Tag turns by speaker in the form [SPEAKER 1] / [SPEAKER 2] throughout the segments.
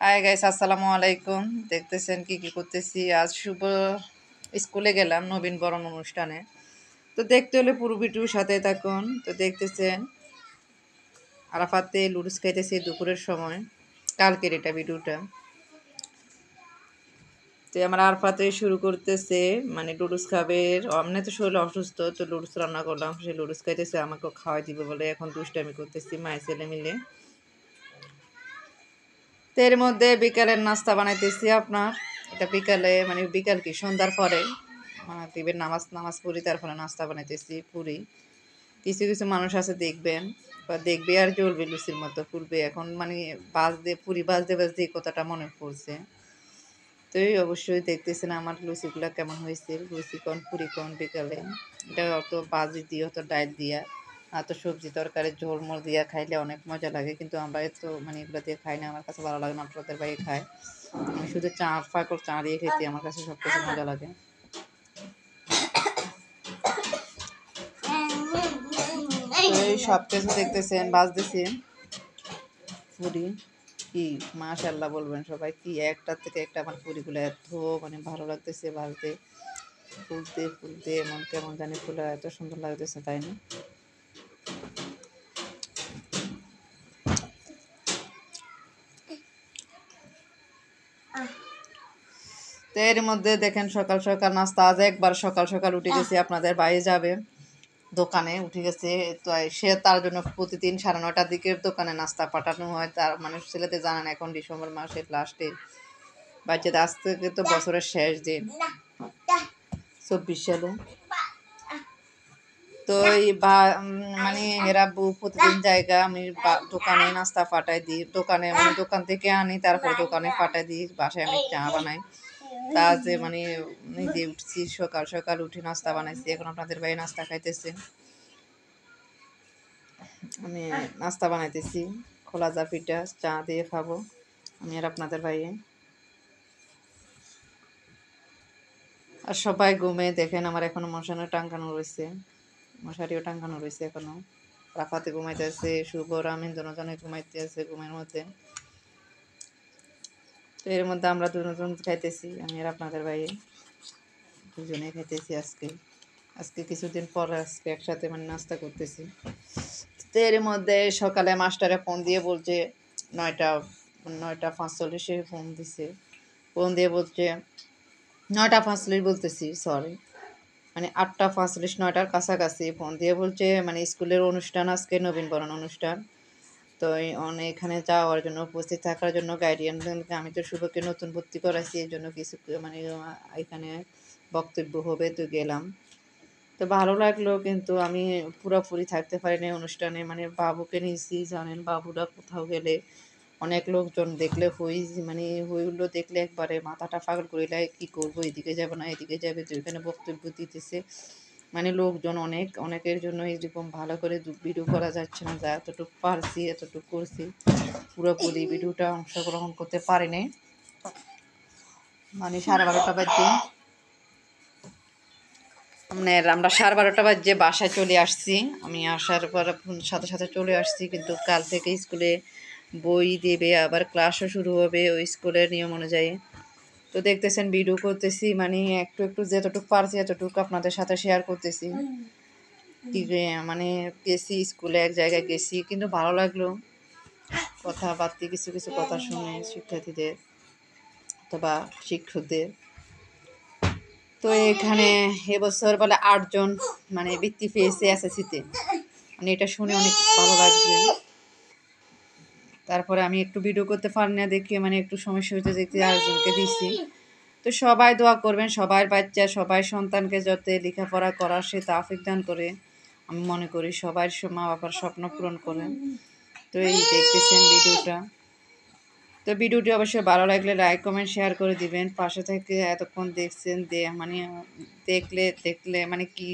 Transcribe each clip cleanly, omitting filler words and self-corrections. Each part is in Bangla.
[SPEAKER 1] হাই গাইস, আসসালামু আলাইকুম। দেখতেছেন কি কি করতেছি। আজ শুভ স্কুলে গেলাম নবীন বরণ অনুষ্ঠানে। তো দেখতে হলে পুরো ভিডিওর সাথে থাকুন। তো দেখতেছেন আরাফাতে লুডুস খাইতেছি দুপুরের সময়, কালকের এটা ভিডিওটা। তো আমার আরাফাতে শুরু করতেছে মানে লুডুস খাবে। এমনি তো শরীর অসুস্থ, তো লুডুস রান্না করলাম, সে লুডুস খাইতেছে, আমাকেও খাওয়াই দিবে বলে এখন দুষ্টামি করতেছি মায়ের ছেলে মিলে। তো এর মধ্যে বিকালের নাস্তা বানাইতেছি আপনার। এটা বিকালে মানে বিকাল কি সন্ধ্যার পরে মাগরিবের নামাজ পড়ি, তারপরে নাস্তা বানাইতেছি পুরি। কিছু কিছু মানুষ আছে দেখবেন বা দেখবে আর জ্বলবে লুচির মতো ফুলবে। এখন মানে পুরি বাজতে বাজতে এই কথাটা মনে পড়ছে। তো এই অবশ্যই দেখতেছেন আমার লুচিগুলা কেমন হয়েছে, লুচি কোন পুরি কোন বিকালে। এটা অত বাজি দিয়ে অত ডাল দিয়া এত সবজি তরকারি ঝোলমোল দিয়া খাইলে অনেক মজা লাগে, কিন্তু আমরা তো মানে এগুলো দিয়ে খাই না, আমার কাছে ভালো লাগে না। আপনাদের বাইরে খায়, আমি শুধু চা ফাঁকর চা দিয়ে খেতে আমার কাছে সব কিছু মজা লাগে। তো এই সব কিছু দেখতেছেন বাজতেছে পুরি। কি মাশাআল্লাহ বলবেন সবাই, কি একটা থেকে একটা আমার পুরিগুলো এত মানে ভালো লাগতেছে ভাজতে, ফুলতে ফুলতে এমন কেমন জানি ফুলে এত সুন্দর লাগতেছে, তাই না? তো এর মধ্যে দেখেন সকাল সকাল নাস্তা। আজ একবার সকাল সকাল উঠে গেছি, আপনাদের বাইরে যাবে দোকানে উঠে গেছে। তো সে তার জন্য প্রতিদিন 9:30টার দিকে দোকানে নাস্তা পাঠানো হয়। তার মানে ছেলেদের জানেন এখন ডিসেম্বর মাসের লাস্টে, বাচ্চাদের আজ থেকে তো বছরের শেষ দিন 24 সালে। তো এই মানে এরা প্রতিদিন জায়গা আমি দোকানে নাস্তা পাঠাই দিই, দোকানে মানে দোকান থেকে আনি, তারপরে দোকানে পাঠাই দিই, বাসায় আমি চা বানাই। তা যে মানে নিজে উঠছি সকাল সকাল উঠে নাস্তা বানাইছি, এখন আপনাদের ভাই নাস্তা খাইতেছে, আমি নাস্তা বানাইতেছি খোলা যা পিঠা চা দিয়ে খাবো আমি আর আপনাদের ভাইয়ে। আর সবাই ঘুমে দেখেন, আমার এখনো মশানো টাঙ্গানো রয়েছে, মশারিও টাঙ্গানো রয়েছে এখনো। রাফাতে ঘুমাইতে আছে, শুভ রামিন দুজনে ঘুমাইতে আছে ঘুমের মধ্যে। তো এর মধ্যে আমরা দুজন খাইতেছি, আমি আর আপনাদের ভাইয়ে দুজনে খাইতেছি আজকে। আজকে কিছুদিন পর আজকে একসাথে মানে নাস্তা করতেছি। তো এর মধ্যে সকালে মাস্টারে ফোন দিয়ে বলছে 9:45 ফোন দিছে, ফোন দিয়ে বলছে 9:45 বলতেছি, সরি মানে 8:45 9টার কাছাকাছি ফোন দিয়ে বলছে মানে স্কুলের অনুষ্ঠান আজকে নবীনবরণ অনুষ্ঠান। তো এখানে যাওয়ার জন্য উপস্থিত থাকার জন্য গাইডিয়ান, আমি তো শুভকে নতুন ভর্তি করাইছি, এই জন্য কিছু মানে এখানে বক্তব্য হবে, তো গেলাম। তো ভালো লাগলো, কিন্তু আমি পুরোপুরি থাকতে পারিনি অনুষ্ঠানে, মানে বাবুকে নিয়েছি, জানেন বাবুরা কোথাও গেলে অনেক লোকজন দেখলে মানে হইগুলো দেখলে একবারে মাথাটা পাগল করিলে কি করবো, এদিকে যাবে না এদিকে যাবে, তো এখানে বক্তব্য দিতেছে মানে লোকজন অনেকের জন্য এরকম ভালো করে ভিডিও করা যাচ্ছে না, যা এতটুকু পারছি এতটুকু করছি, পুরোপুরি ভিডিওটা অংশগ্রহণ করতে পারিনি। মানে 12:30 বাজে মানে আমরা 12:30 বাজে বাসায় চলে আসছি। আমি আসার পর সাথে সাথে চলে আসছি, কিন্তু কাল থেকে স্কুলে বই দেবে, আবার ক্লাসও শুরু হবে ওই স্কুলের নিয়ম অনুযায়ী। তো দেখতেছেন ভিডিও করতেছি, মানে একটু একটু যেতটুকু পারছি এতটুকু আপনাদের সাথে শেয়ার করতেছি। কি মানে গেছি স্কুলে, এক জায়গায় গেছি, কিন্তু ভালো লাগলো কথাবার্তা, কিছু কিছু কথা শুনে শিক্ষার্থীদের অথবা শিক্ষকদের। তো এখানে এবছর বলে 8 জন মানে বৃত্তি পেয়েছে এসএসসিতে, মানে এটা শুনে অনেক ভালো লাগছে। তারপরে আমি একটু ভিডিও করতে পারি না দেখে মানে একটু সমস্যা হচ্ছে, দেখতে আরেকজনকে দিচ্ছি। তো সবাই দোয়া করবেন, সবার বাচ্চা সবাই সন্তানকে যাতে লেখাপড়া করার সে তাওফিক দান করে, আমি মনে করি সবার মা বাবার স্বপ্ন পূরণ করেন। তো এই দেখতেছেন ভিডিওটা। তো ভিডিওটি অবশ্যই ভালো লাগলে লাইক কমেন্ট শেয়ার করে দিবেন, পাশে থেকে এতক্ষণ দেখছেন মানে দেখলে মানে কি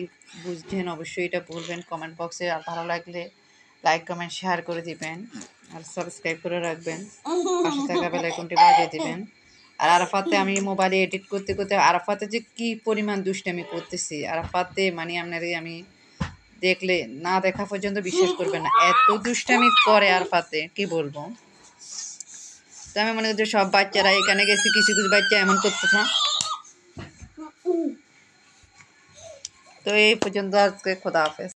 [SPEAKER 1] বুঝছেন অবশ্যই এটা বলবেন কমেন্ট বক্সে। আর ভালো লাগলে লাইক কমেন্ট শেয়ার করে দিবেন, আর সাবস্ক্রাইব করে রাখবেন, পাশে থাকা বেল আইকনটি বাজিয়ে দিবেন। আর আরাফাতে আমি মোবাইলে এডিট করতে করতে আরাফাতে যে কি পরিমাণ দুষ্টামি করতেছি, আরাফাতে মানে আপনাকে আমি দেখলে না দেখা পর্যন্ত বিশ্বাস করবে না, এত দুষ্টামি করে আরফাতে কি বলবো। তো আমি মনে করছি সব বাচ্চারা এখানে গেছি, কিছু কিছু বাচ্চা এমন করতে থাক। তো এই পর্যন্ত আজকে, খোদা হাফেজ।